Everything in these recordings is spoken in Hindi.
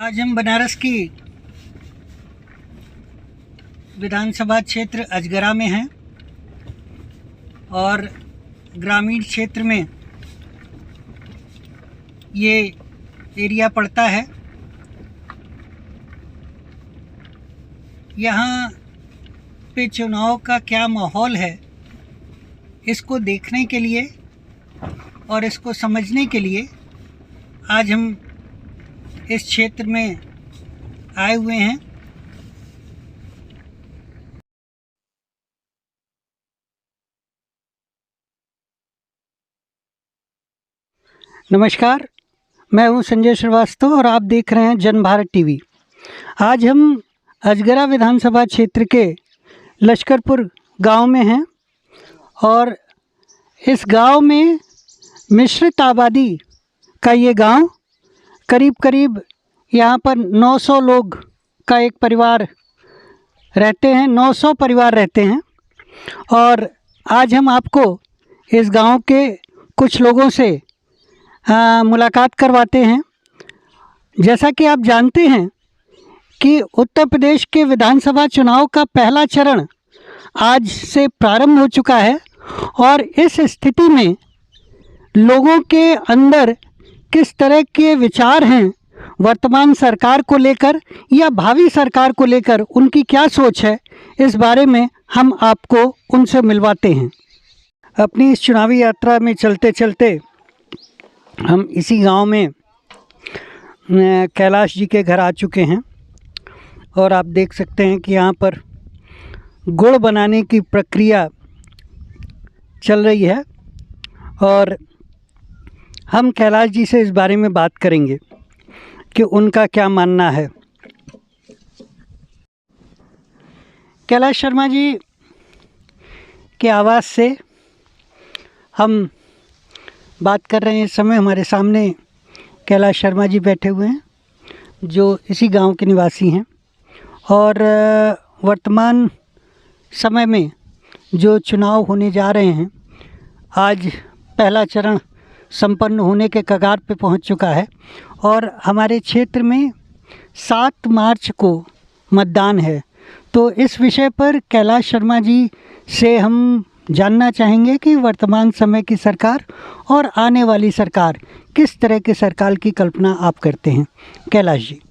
आज हम बनारस की विधानसभा क्षेत्र अजगरा में हैं और ग्रामीण क्षेत्र में ये एरिया पड़ता है। यहाँ पे चुनाव का क्या माहौल है, इसको देखने के लिए और इसको समझने के लिए आज हम इस क्षेत्र में आए हुए हैं। नमस्कार, मैं हूं संजय श्रीवास्तव और आप देख रहे हैं जन भारत टीवी। आज हम अजगरा विधानसभा क्षेत्र के लश्करपुर गांव में हैं और इस गांव में मिश्रित आबादी का ये गांव करीब यहाँ पर 900 लोग का एक परिवार रहते हैं, 900 परिवार रहते हैं। और आज हम आपको इस गांव के कुछ लोगों से मुलाकात करवाते हैं। जैसा कि आप जानते हैं कि उत्तर प्रदेश के विधानसभा चुनाव का पहला चरण आज से प्रारंभ हो चुका है और इस स्थिति में लोगों के अंदर किस तरह के विचार हैं वर्तमान सरकार को लेकर या भावी सरकार को लेकर, उनकी क्या सोच है, इस बारे में हम आपको उनसे मिलवाते हैं। अपनी इस चुनावी यात्रा में चलते चलते हम इसी गांव में कैलाश जी के घर आ चुके हैं और आप देख सकते हैं कि यहाँ पर गुड़ बनाने की प्रक्रिया चल रही है और हम कैलाश जी से इस बारे में बात करेंगे कि उनका क्या मानना है। कैलाश शर्मा जी के आवाज़ से हम बात कर रहे हैं। इस समय हमारे सामने कैलाश शर्मा जी बैठे हुए हैं जो इसी गांव के निवासी हैं और वर्तमान समय में जो चुनाव होने जा रहे हैं, आज पहला चरण संपन्न होने के कगार पे पहुंच चुका है और हमारे क्षेत्र में 7 मार्च को मतदान है। तो इस विषय पर कैलाश शर्मा जी से हम जानना चाहेंगे कि वर्तमान समय की सरकार और आने वाली सरकार, किस तरह की सरकार की कल्पना आप करते हैं। कैलाश जी,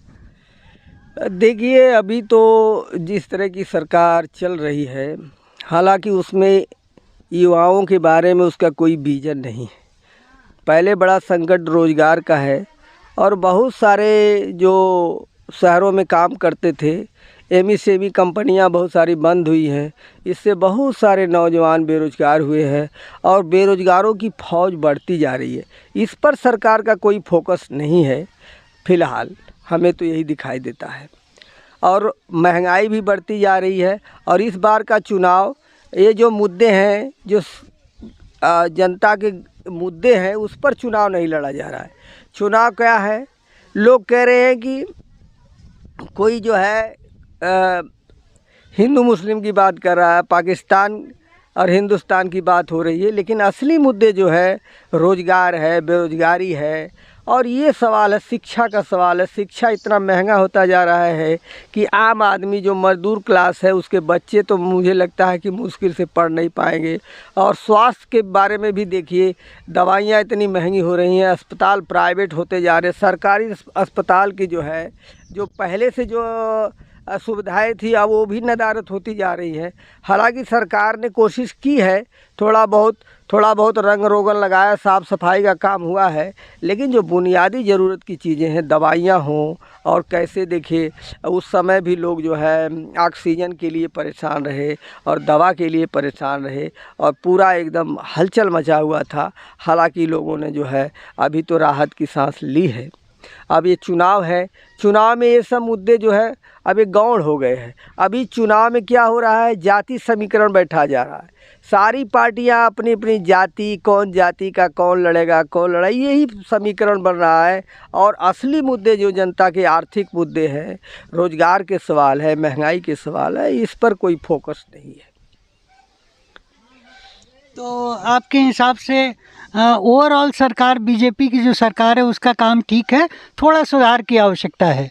देखिए, अभी तो जिस तरह की सरकार चल रही है, हालांकि उसमें युवाओं के बारे में उसका कोई विजन नहीं है। पहले बड़ा संकट रोज़गार का है और बहुत सारे जो शहरों में काम करते थे, एमएसएमई कंपनियां बहुत सारी बंद हुई हैं। इससे बहुत सारे नौजवान बेरोज़गार हुए हैं और बेरोज़गारों की फ़ौज बढ़ती जा रही है। इस पर सरकार का कोई फोकस नहीं है फ़िलहाल, हमें तो यही दिखाई देता है। और महंगाई भी बढ़ती जा रही है और इस बार का चुनाव, ये जो मुद्दे हैं, जो जनता के मुद्दे हैं, उस पर चुनाव नहीं लड़ा जा रहा है। चुनाव क्या है, लोग कह रहे हैं कि कोई जो है हिंदू मुस्लिम की बात कर रहा है, पाकिस्तान और हिंदुस्तान की बात हो रही है, लेकिन असली मुद्दे जो है रोज़गार है, बेरोज़गारी है और ये सवाल है, शिक्षा का सवाल है। शिक्षा इतना महंगा होता जा रहा है कि आम आदमी जो मजदूर क्लास है, उसके बच्चे तो मुझे लगता है कि मुश्किल से पढ़ नहीं पाएंगे। और स्वास्थ्य के बारे में भी देखिए, दवाइयाँ इतनी महंगी हो रही हैं, अस्पताल प्राइवेट होते जा रहे हैं। सरकारी अस्पताल की जो है, जो पहले से जो सुविधाएं थी, अब वो भी नदारत होती जा रही है। हालांकि सरकार ने कोशिश की है, थोड़ा बहुत रंग रोगन लगाया, साफ़ सफाई का काम हुआ है, लेकिन जो बुनियादी ज़रूरत की चीज़ें हैं, दवाइयाँ हों, और कैसे देखिए उस समय भी लोग जो है ऑक्सीजन के लिए परेशान रहे और दवा के लिए परेशान रहे और पूरा एकदम हलचल मचा हुआ था। हालांकि लोगों ने जो है अभी तो राहत की सांस ली है। अब ये चुनाव है, चुनाव में ये सब मुद्दे जो है अब ये गौण हो गए हैं। अभी चुनाव में क्या हो रहा है, जाति समीकरण बैठा जा रहा है। सारी पार्टियां अपनी अपनी जाति, कौन जाति का कौन लड़ेगा, कौन लड़ाई, यही समीकरण बन रहा है। और असली मुद्दे जो जनता के आर्थिक मुद्दे हैं, रोज़गार के सवाल है, महंगाई के सवाल है, इस पर कोई फोकस नहीं है। तो आपके हिसाब से ओवरऑल सरकार, बीजेपी की जो सरकार है, उसका काम ठीक है, थोड़ा सुधार की आवश्यकता है?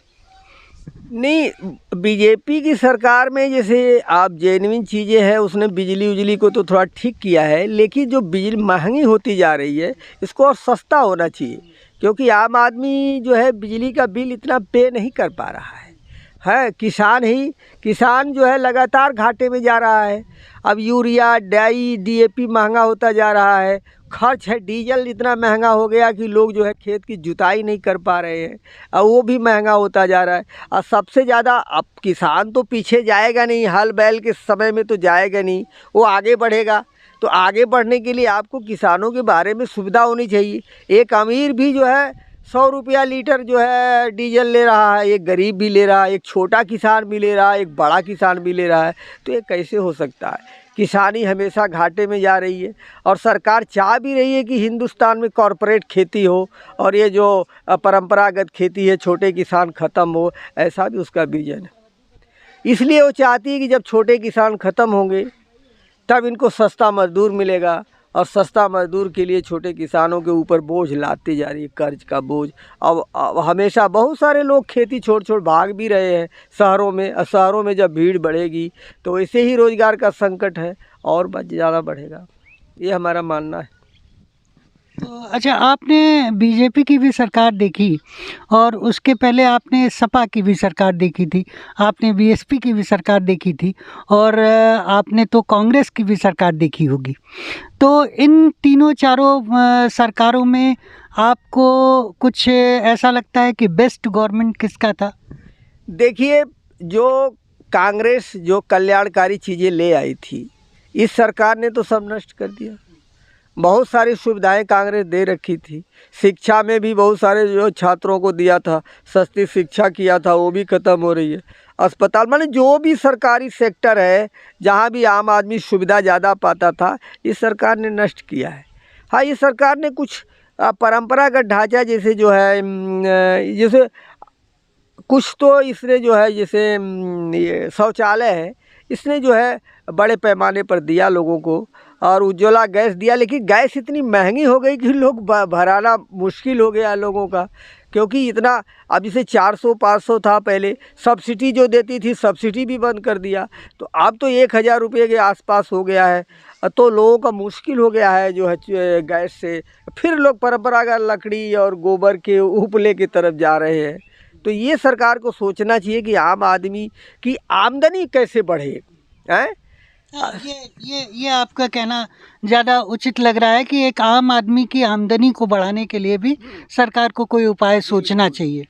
नहीं, बीजेपी की सरकार में जैसे आप जेन्युइन चीज़ें हैं, उसने बिजली उजली को तो थोड़ा ठीक किया है, लेकिन जो बिजली महंगी होती जा रही है इसको और सस्ता होना चाहिए, क्योंकि आम आदमी जो है बिजली का बिल इतना पे नहीं कर पा रहा है। किसान जो है लगातार घाटे में जा रहा है। अब यूरिया डाई डीएपी महंगा होता जा रहा है, खर्च है, डीजल इतना महंगा हो गया कि लोग जो है खेत की जुताई नहीं कर पा रहे हैं, और वो भी महंगा होता जा रहा है। और सबसे ज़्यादा अब किसान तो पीछे जाएगा नहीं, हल बैल के समय में तो जाएगा नहीं, वो आगे बढ़ेगा। तो आगे बढ़ने के लिए आपको किसानों के बारे में सुविधा होनी चाहिए। एक अमीर भी जो है 100 रुपया लीटर जो है डीजल ले रहा है, एक गरीब भी ले रहा है, एक छोटा किसान भी ले रहा है, एक बड़ा किसान भी ले रहा है। तो ये कैसे हो सकता है? किसानी हमेशा घाटे में जा रही है, और सरकार चाह भी रही है कि हिंदुस्तान में कॉरपोरेट खेती हो और ये जो परंपरागत खेती है छोटे किसान ख़त्म हो, ऐसा भी उसका विजन है। इसलिए वो चाहती है कि जब छोटे किसान ख़त्म होंगे तब इनको सस्ता मजदूर मिलेगा, और सस्ता मजदूर के लिए छोटे किसानों के ऊपर बोझ लाते जा रही है, कर्ज का बोझ। अब हमेशा बहुत सारे लोग खेती छोड़ भाग भी रहे हैं शहरों में, और शहरों में जब भीड़ बढ़ेगी तो ऐसे ही रोज़गार का संकट है और ज़्यादा बढ़ेगा, ये हमारा मानना है। तो अच्छा, आपने बीजेपी की भी सरकार देखी और उसके पहले आपने सपा की भी सरकार देखी थी, आपने बीएसपी की भी सरकार देखी थी, और आपने तो कांग्रेस की भी सरकार देखी होगी। तो इन तीनों चारों सरकारों में आपको कुछ ऐसा लगता है कि बेस्ट गवर्नमेंट किसका था? देखिए, जो कांग्रेस जो कल्याणकारी चीज़ें ले आई थी, इस सरकार ने तो सब नष्ट कर दिया। बहुत सारी सुविधाएं कांग्रेस दे रखी थी, शिक्षा में भी बहुत सारे जो छात्रों को दिया था, सस्ती शिक्षा किया था, वो भी ख़त्म हो रही है। अस्पताल माने जो भी सरकारी सेक्टर है जहां भी आम आदमी सुविधा ज़्यादा पाता था, इस सरकार ने नष्ट किया है। हाँ, इस सरकार ने कुछ परंपरागत ढांचा जैसे जो है जैसे कुछ तो इसने जो है जैसे ये शौचालय है, इसने जो है बड़े पैमाने पर दिया लोगों को, और उज्ज्वला गैस दिया, लेकिन गैस इतनी महंगी हो गई कि लोग भराना मुश्किल हो गया लोगों का, क्योंकि इतना अब जैसे 400-500 था पहले, सब्सिडी जो देती थी सब्सिडी भी बंद कर दिया, तो अब तो 1000 रुपये के आसपास हो गया है। तो लोगों का मुश्किल हो गया है जो है गैस से, फिर लोग परंपरागत लकड़ी और गोबर के उपले की तरफ जा रहे हैं। तो ये सरकार को सोचना चाहिए कि आम आदमी की आमदनी कैसे बढ़े, हैं? ये आपका कहना ज़्यादा उचित लग रहा है कि एक आम आदमी की आमदनी को बढ़ाने के लिए भी सरकार को कोई उपाय सोचना चाहिए।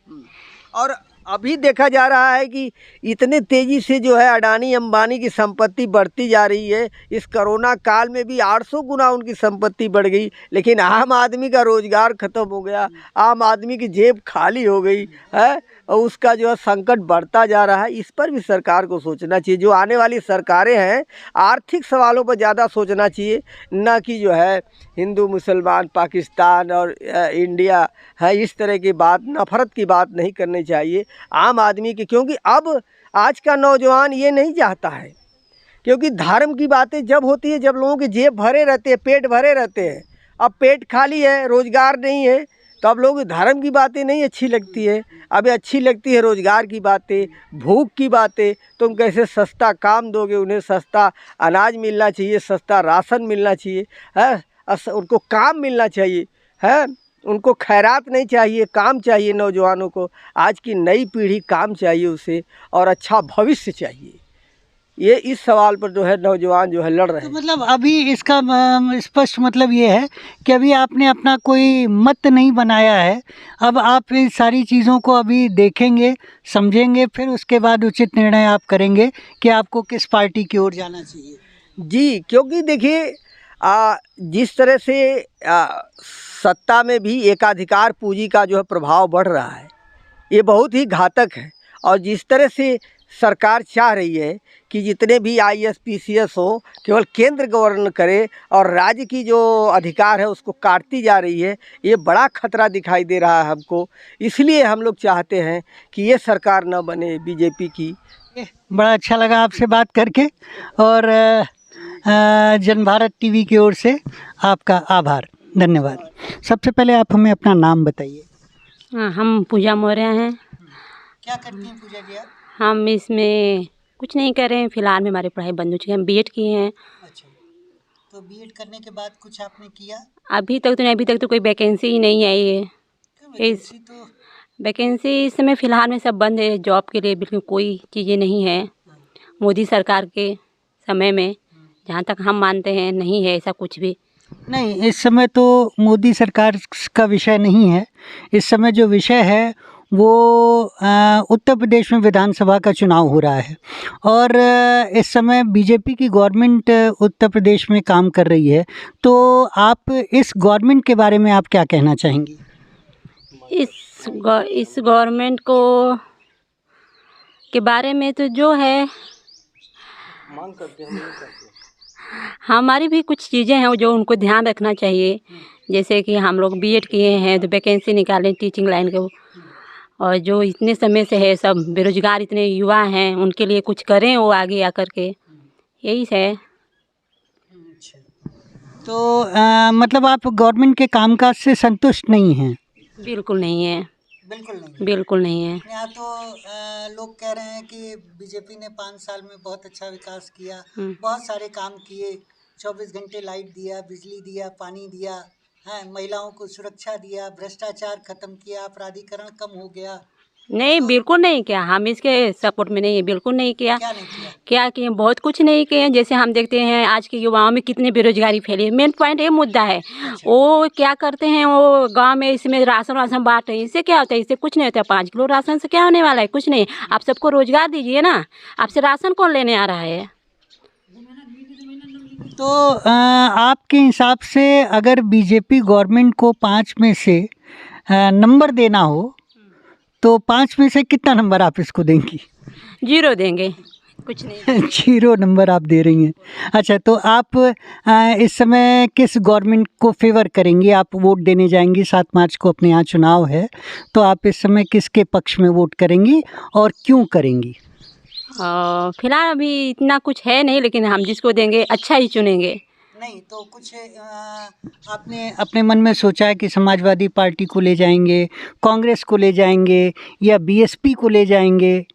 और अभी देखा जा रहा है कि इतने तेज़ी से जो है अडानी अंबानी की संपत्ति बढ़ती जा रही है। इस कोरोना काल में भी 800 गुना उनकी संपत्ति बढ़ गई, लेकिन आम आदमी का रोज़गार ख़त्म हो गया, आम आदमी की जेब खाली हो गई है, और उसका जो है संकट बढ़ता जा रहा है। इस पर भी सरकार को सोचना चाहिए। जो आने वाली सरकारें हैं, आर्थिक सवालों पर ज़्यादा सोचना चाहिए, न कि जो है हिंदू मुसलमान पाकिस्तान और इंडिया है इस तरह की बात, नफ़रत की बात नहीं करनी चाहिए आम आदमी की, क्योंकि अब आज का नौजवान ये नहीं चाहता है। क्योंकि धर्म की बातें जब होती है जब लोगों के जेब भरे रहते हैं, पेट भरे रहते हैं। अब पेट खाली है, रोज़गार नहीं है, तो अब लोग धर्म की बातें नहीं अच्छी लगती है, अब अच्छी लगती है रोज़गार की बातें, भूख की बातें। तुम कैसे सस्ता काम दोगे उन्हें, सस्ता अनाज मिलना चाहिए, सस्ता राशन मिलना चाहिए, है उनको काम मिलना चाहिए, है उनको खैरात नहीं चाहिए, काम चाहिए नौजवानों को। आज की नई पीढ़ी काम चाहिए उसे, और अच्छा भविष्य चाहिए। ये इस सवाल पर जो है नौजवान जो है लड़ रहे हैं। तो मतलब अभी इसका स्पष्ट मतलब ये है कि अभी आपने अपना कोई मत नहीं बनाया है, अब आप इस सारी चीज़ों को अभी देखेंगे, समझेंगे, फिर उसके बाद उचित निर्णय आप करेंगे कि आपको किस पार्टी की ओर जाना चाहिए। जी, क्योंकि देखिए जिस तरह से सत्ता में भी एकाधिकार पूंजी का जो है प्रभाव बढ़ रहा है, ये बहुत ही घातक है। और जिस तरह से सरकार चाह रही है कि जितने भी IAS PCS हो केवल केंद्र गवर्न करे, और राज्य की जो अधिकार है उसको काटती जा रही है, ये बड़ा खतरा दिखाई दे रहा है हमको। इसलिए हम लोग चाहते हैं कि ये सरकार न बने बीजेपी की। बड़ा अच्छा लगा आपसे बात करके, और जनभारत टीवी की ओर से आपका आभार, धन्यवाद। सबसे पहले आप हमें अपना नाम बताइए। हम पूजा मौर्य हैं, क्या करती हैं पूजा जी आप? हम इसमें कुछ नहीं कर रहे हैं, फिलहाल में हमारी पढ़ाई बंद हो चुकी है। हम बीएड किए हैं। अच्छा, तो बीएड करने के बाद कुछ आपने किया? अभी तक तो कोई वैकेंसी ही नहीं आई है। क्यों, वैकेंसी तो वैकेंसी इस समय फ़िलहाल में सब बंद है। जॉब के लिए बिल्कुल कोई चीज़ें नहीं है। मोदी सरकार के समय में जहाँ तक हम मानते हैं नहीं है ऐसा कुछ भी। नहीं, इस समय तो मोदी सरकार का विषय नहीं है। इस समय जो विषय है वो उत्तर प्रदेश में विधानसभा का चुनाव हो रहा है और इस समय बीजेपी की गवर्नमेंट उत्तर प्रदेश में काम कर रही है। तो आप इस गवर्नमेंट के बारे में आप क्या कहना चाहेंगी? इस गवर्नमेंट को के बारे में तो जो है मांग करते हैं, नहीं करते। हमारी भी कुछ चीज़ें हैं जो उनको ध्यान रखना चाहिए। जैसे कि हम लोग बीएड किए हैं तो वैकेंसी निकालें टीचिंग लाइन को, और जो इतने समय से है सब बेरोजगार इतने युवा हैं उनके लिए कुछ करें वो आगे आकर के, यही है। तो मतलब आप गवर्नमेंट के कामकाज से संतुष्ट नहीं हैं? बिल्कुल नहीं है। बिल्कुल नहीं है। यहाँ तो लोग कह रहे हैं कि बीजेपी ने 5 साल में बहुत अच्छा विकास किया, बहुत सारे काम किए, 24 घंटे लाइट दिया, बिजली दिया, पानी दिया, है, महिलाओं को सुरक्षा दिया, भ्रष्टाचार खत्म किया, अपराधीकरण कम हो गया। नहीं, बिल्कुल नहीं किया। हम इसके सपोर्ट में नहीं है, बिल्कुल नहीं किया। क्या नहीं किया? क्या किए? बहुत कुछ नहीं किए। जैसे हम देखते हैं आज के युवाओं में कितनी बेरोजगारी फैली है। मेन पॉइंट ये मुद्दा है। वो क्या करते हैं, वो गांव में इसमें राशन बांट रहे हैं। इससे क्या होता है? इससे कुछ नहीं होता है। 5 किलो राशन से क्या होने वाला है? कुछ नहीं। आप सबको रोजगार दीजिए ना, आपसे राशन कौन लेने आ रहा है? तो आपके हिसाब से अगर बीजेपी गवर्नमेंट को 5 में से नंबर देना हो तो 5 में से कितना नंबर आप इसको देंगी? 0 देंगे, कुछ नहीं। 0 नंबर आप दे रही हैं। अच्छा, तो आप इस समय किस गवर्नमेंट को फेवर करेंगी? आप वोट देने जाएंगी, 7 मार्च को अपने यहाँ चुनाव है, तो आप इस समय किसके पक्ष में वोट करेंगी और क्यों करेंगी? फिलहाल अभी इतना कुछ है नहीं, लेकिन हम जिसको देंगे अच्छा ही चुनेंगे। नहीं तो कुछ आपने अपने मन में सोचा है कि समाजवादी पार्टी को ले जाएंगे, कांग्रेस को ले जाएंगे या बीएसपी को ले जाएंगे?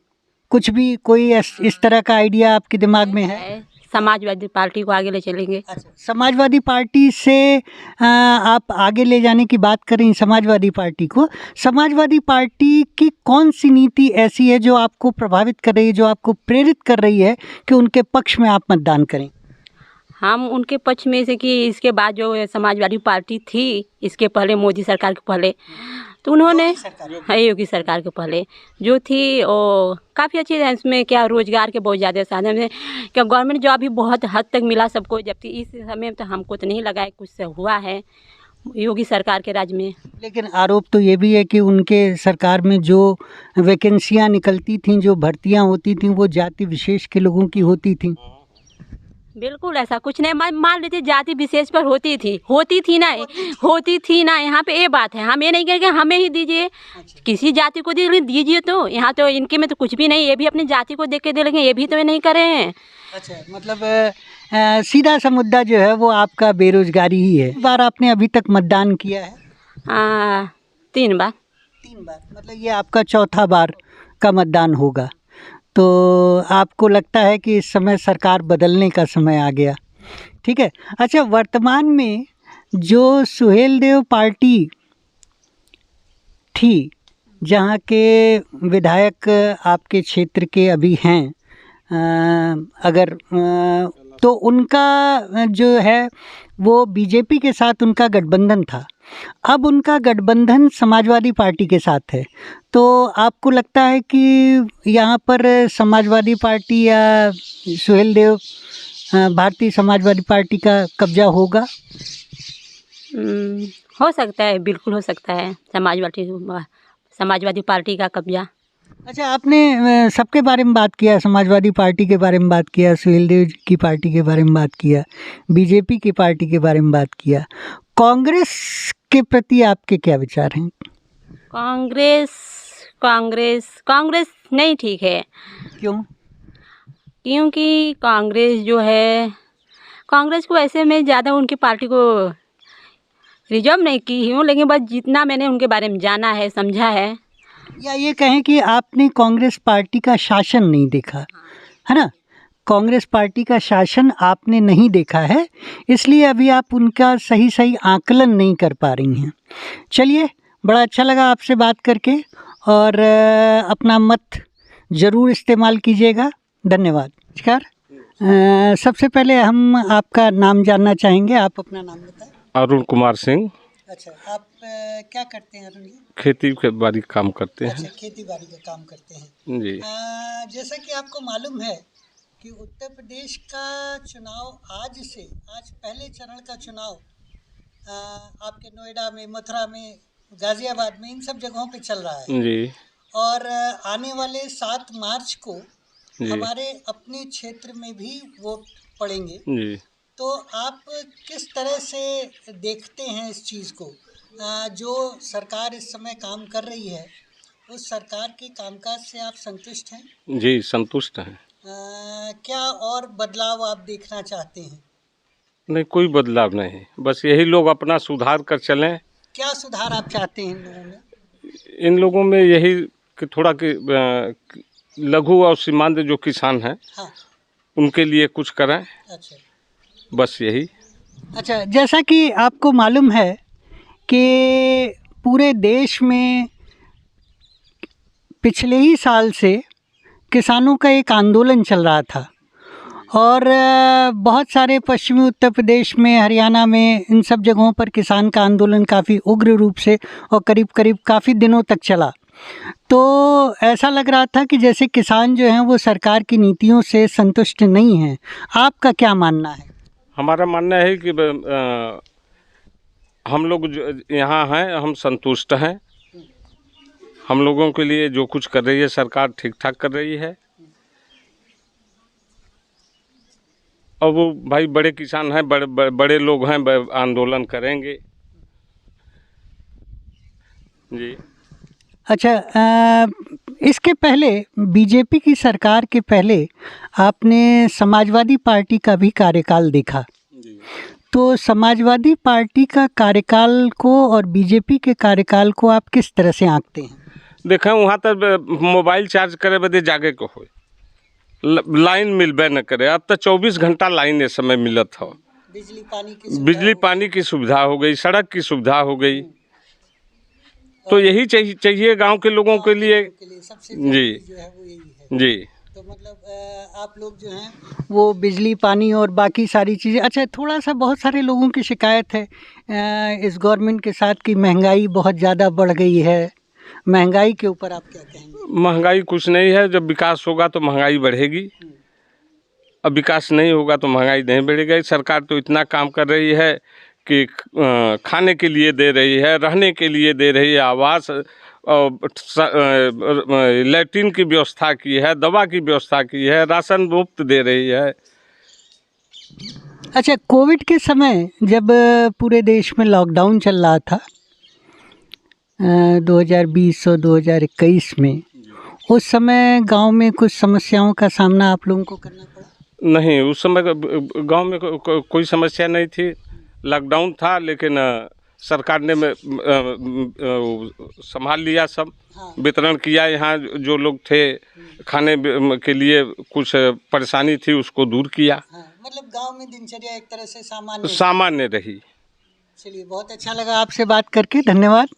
कुछ भी कोई इस तरह का आइडिया आपके दिमाग में है? समाजवादी पार्टी को आगे ले चलेंगे। अच्छा, समाजवादी पार्टी से आप आगे ले जाने की बात कर रही हैं समाजवादी पार्टी को। समाजवादी पार्टी की कौन सी नीति ऐसी है जो आपको प्रभावित कर रही है, जो आपको प्रेरित कर रही है कि उनके पक्ष में आप मतदान करें? हम उनके पक्ष में से कि इसके बाद जो समाजवादी पार्टी थी, इसके पहले मोदी सरकार के पहले, तो उन्होंने योगी सरकार के पहले जो थी वो काफ़ी अच्छी है। इसमें क्या रोज़गार के बहुत ज़्यादा साधन है, क्या गवर्नमेंट जॉब भी बहुत हद तक मिला सबको, जबकि इस समय तो हमको तो नहीं लगा है कुछ से हुआ है योगी सरकार के राज में। लेकिन आरोप तो ये भी है कि उनके सरकार में जो वैकेंसियाँ निकलती थीं, जो भर्तियाँ होती थीं, वो जाति विशेष के लोगों की होती थीं। बिल्कुल ऐसा कुछ नहीं। मान लीजिए जाति विशेष पर होती थी ना। यहाँ पे ये बात है, हम ये नहीं कहेंगे हमें ही दीजिए, किसी जाति को दीजिए। तो यहाँ तो इनके में तो कुछ भी नहीं, ये भी अपनी जाति को देख के दे लेंगे, ये भी तो नहीं कर रहे हैं। अच्छा, मतलब सीधा सा मुद्दा जो है वो आपका बेरोजगारी ही है। बार आपने अभी तक मतदान किया है? 3 बार। 3 बार, मतलब ये आपका चौथा बार का मतदान होगा। तो आपको लगता है कि इस समय सरकार बदलने का समय आ गया, ठीक है। अच्छा, वर्तमान में जो सुहेलदेव पार्टी थी, जहाँ के विधायक आपके क्षेत्र के अभी हैं, अगर तो उनका जो है वो बीजेपी के साथ उनका गठबंधन था। अब उनका गठबंधन समाजवादी पार्टी के साथ है। तो आपको लगता है कि यहाँ पर समाजवादी पार्टी या सुहेलदेव भारतीय समाजवादी पार्टी का कब्जा होगा? हो सकता है, बिल्कुल हो सकता है समाजवादी पार्टी का कब्जा। अच्छा, आपने सबके बारे में बात किया, समाजवादी पार्टी के बारे में बात किया, सुहेलदेव की पार्टी के बारे में बात किया, बीजेपी की पार्टी के बारे में बात किया। कांग्रेस के प्रति आपके क्या विचार हैं? कांग्रेस नहीं ठीक है। क्यों? क्योंकि कांग्रेस जो है, कांग्रेस को ऐसे में ज़्यादा उनकी पार्टी को रिजर्व नहीं की हूँ, लेकिन बस जितना मैंने उनके बारे में जाना है, समझा है, या ये कहें कि आपने कांग्रेस पार्टी का शासन नहीं देखा, है ना? कांग्रेस पार्टी का शासन आपने नहीं देखा है, इसलिए अभी आप उनका सही सही आकलन नहीं कर पा रही हैं। चलिए, बड़ा अच्छा लगा आपसे बात करके, और अपना मत ज़रूर इस्तेमाल कीजिएगा। धन्यवाद। नमस्कार। सबसे पहले हम आपका नाम जानना चाहेंगे, आप अपना नाम बताएं। अरुण कुमार सिंह। अच्छा, आप क्या करते हैं अरुण जी? खेती बाड़ी काम करते हैं। अच्छा, खेती बाड़ी का काम करते हैं जी। जैसा कि आपको मालूम है कि उत्तर प्रदेश का चुनाव आज पहले चरण का चुनाव आपके नोएडा में, मथुरा में, गाजियाबाद में, इन सब जगहों पे चल रहा है। जी। और आने वाले 7 मार्च को जी। हमारे अपने क्षेत्र में भी वोट पड़ेंगे। जी। तो आप किस तरह से देखते हैं इस चीज़ को? जो सरकार इस समय काम कर रही है, उस सरकार के कामकाज से आप संतुष्ट हैं? जी, संतुष्ट हैं। क्या और बदलाव आप देखना चाहते हैं? नहीं, कोई बदलाव नहीं, बस यही लोग अपना सुधार कर चलें। क्या सुधार आप चाहते हैं इन लोगों में? इन लोगों में यही कि थोड़ा कि लघु और सीमांत जो किसान हैं, हाँ। उनके लिए कुछ करें। अच्छा। बस यही। अच्छा, जैसा कि आपको मालूम है कि पूरे देश में पिछले ही साल से किसानों का एक आंदोलन चल रहा था, और बहुत सारे पश्चिमी उत्तर प्रदेश में, हरियाणा में, इन सब जगहों पर किसान का आंदोलन काफ़ी उग्र रूप से और करीब करीब काफ़ी दिनों तक चला। तो ऐसा लग रहा था कि जैसे किसान जो हैं वो सरकार की नीतियों से संतुष्ट नहीं हैं। आपका क्या मानना है? हमारा मानना है कि हम लोग जो यहाँ हैं, हम संतुष्ट हैं। हम लोगों के लिए जो कुछ कर रही है सरकार, ठीक ठाक कर रही है। और वो भाई बड़े किसान हैं, बड़े लोग हैं, आंदोलन करेंगे। जी। अच्छा, इसके पहले, बीजेपी की सरकार के पहले आपने समाजवादी पार्टी का भी कार्यकाल देखा। जी। तो समाजवादी पार्टी का कार्यकाल को और बीजेपी के कार्यकाल को आप किस तरह से आंकते हैं? देखें, वहाँ तक मोबाइल चार्ज करे बदे जागे को हो, लाइन मिलबे न करे। अब तो 24 घंटा लाइन इस समय मिलत हो। बिजली पानी की सुविधा हो गई, सड़क की सुविधा हो गई। तो यही चाहिए गांव के लोगों के लिए। सबसे जी। जो है वो यही है। जी। तो मतलब आप लोग जो हैं वो बिजली, पानी और बाकी सारी चीज़ें। अच्छा, थोड़ा सा बहुत सारे लोगों की शिकायत है इस गवर्नमेंट के साथ कि महंगाई बहुत ज़्यादा बढ़ गई है। महंगाई के ऊपर आप क्या कहेंगे? महंगाई कुछ नहीं है, जब विकास होगा तो महंगाई बढ़ेगी। अब विकास नहीं होगा तो महंगाई नहीं बढ़ेगी। सरकार तो इतना काम कर रही है कि खाने के लिए दे रही है, रहने के लिए दे रही है, आवास, लैट्रिन की व्यवस्था की है, दवा की व्यवस्था की है, राशन मुफ्त दे रही है। अच्छा, कोविड के समय जब पूरे देश में लॉकडाउन चल रहा था 2020 और 2021 में, उस समय गांव में कुछ समस्याओं का सामना आप लोगों को करना पड़ा? नहीं, उस समय गांव में कोई समस्या नहीं थी। लॉकडाउन था, लेकिन सरकार ने संभाल लिया, सब वितरण किया। यहाँ जो लोग थे खाने के लिए कुछ परेशानी थी, उसको दूर किया। मतलब गांव में दिनचर्या एक तरह से सामान्य सामान्य रही। चलिए, बहुत अच्छा लगा आपसे बात करके। धन्यवाद।